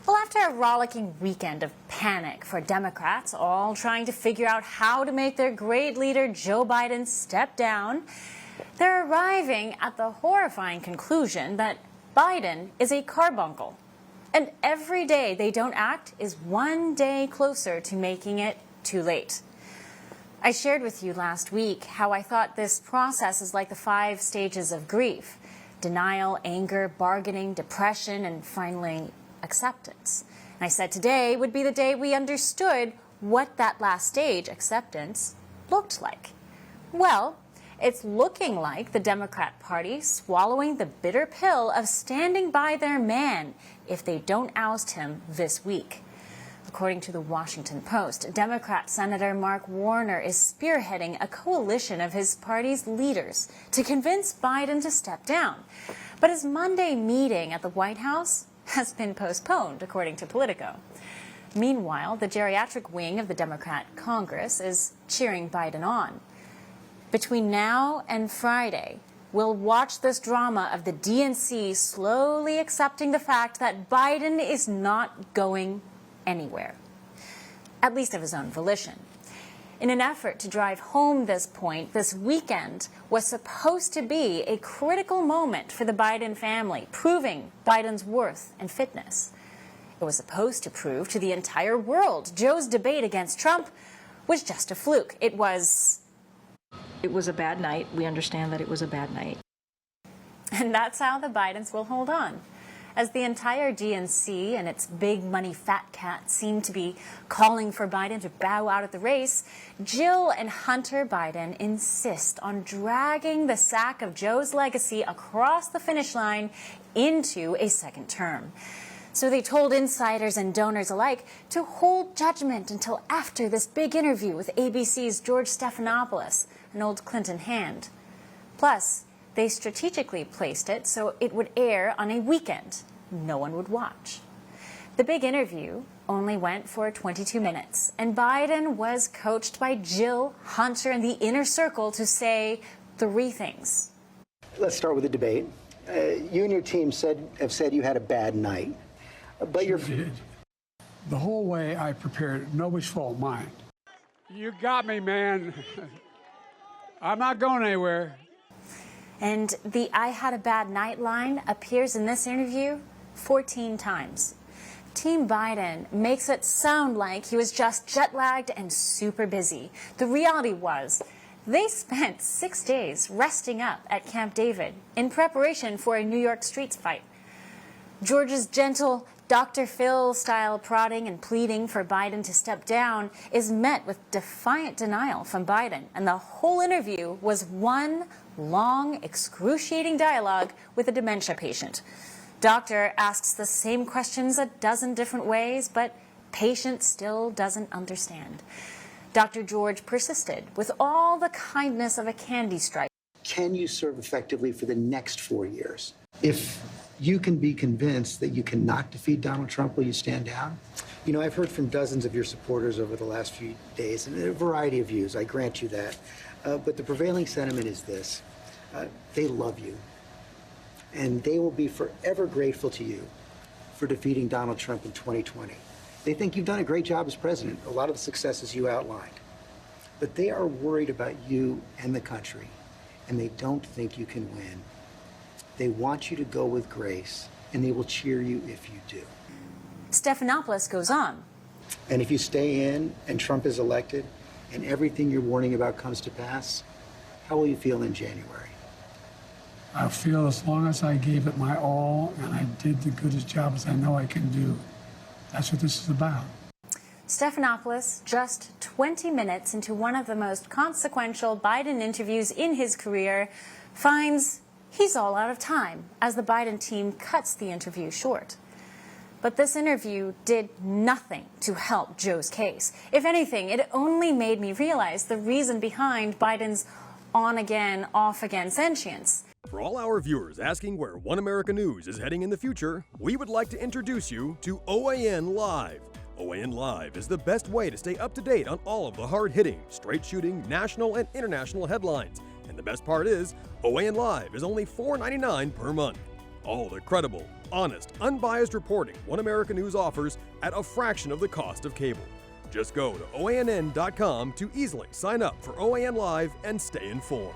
Well, after a rollicking weekend of panic for Democrats, all trying to figure out how to make their great leader Joe Biden step down, they're arriving at the horrifying conclusion that Biden is a carbuncle. And every day they don't act is one day closer to making it too late. I shared with you last week how I thought this process is like the 5 stages of grief: denial, anger, bargaining, depression, and finally acceptance. And I said today would be the day we understood what that last stage, acceptance, looked like. Well, it's looking like the Democrat Party swallowing the bitter pill of standing by their man if they don't oust him this week. According to the Washington Post, Democrat Senator Mark Warner is spearheading a coalition of his party's leaders to convince Biden to step down. But his Monday meeting at the White House has been postponed, according to Politico. Meanwhile, the geriatric wing of the Democrat Congress is cheering Biden on. Between now and Friday, we'll watch this drama of the DNC slowly accepting the fact that Biden is not going anywhere, at least of his own volition. In an effort to drive home this point, this weekend was supposed to be a critical moment for the Biden family, proving Biden's worth and fitness. It was supposed to prove to the entire world Joe's debate against Trump was just a fluke. It was a bad night. We understand that it was a bad night. And that's how the Bidens will hold on. As the entire DNC and its big money fat cat seem to be calling for Biden to bow out of the race, Jill and Hunter Biden insist on dragging the sack of Joe's legacy across the finish line into a second term. So they told insiders and donors alike to hold judgment until after this big interview with ABC's George Stephanopoulos, an old Clinton hand. Plus, they strategically placed it so it would air on a weekend no one would watch. The big interview only went for 22 minutes, and Biden was coached by Jill, Hunter, and the inner circle to say 3 things. Let's start with the debate. You and your team have said you had a bad night, but sure did. The whole way I prepared, nobody's fault, mine. You got me, man. I'm not going anywhere. And the "I had a bad night" line appears in this interview 14 times. Team Biden makes it sound like he was just jet-lagged and super busy. The reality was, they spent 6 days resting up at Camp David in preparation for a New York streets fight. George's gentle Dr. Phil-style prodding and pleading for Biden to step down is met with defiant denial from Biden, and the whole interview was one long, excruciating dialogue with a dementia patient. Doctor asks the same questions a dozen different ways, but patient still doesn't understand. Dr. George persisted with all the kindness of a candy stripe. Can you serve effectively for the next 4 years? If you can be convinced that you cannot defeat Donald Trump, will you stand down? You know, I've heard from dozens of your supporters over the last few days, and a variety of views, I grant you that. But the prevailing sentiment is this. They love you, and they will be forever grateful to you for defeating Donald Trump in 2020. They think you've done a great job as president, a lot of the successes you outlined. But they are worried about you and the country, and they don't think you can win. They want you to go with grace, and they will cheer you if you do. Stephanopoulos goes on. And if you stay in and Trump is elected and everything you're warning about comes to pass, how will you feel in January? I feel as long as I gave it my all and I did the goodest job as I know I can do. That's what this is about. Stephanopoulos, just 20 minutes into one of the most consequential Biden interviews in his career, finds he's all out of time as the Biden team cuts the interview short. But this interview did nothing to help Joe's case. If anything, it only made me realize the reason behind Biden's on-again, off-again sentience. For all our viewers asking where One America News is heading in the future, we would like to introduce you to OAN Live. OAN Live is the best way to stay up to date on all of the hard-hitting, straight-shooting, national and international headlines. And the best part is, OAN Live is only $4.99 per month. All the credible, honest, unbiased reporting One America News offers at a fraction of the cost of cable. Just go to OANN.com to easily sign up for OAN Live and stay informed.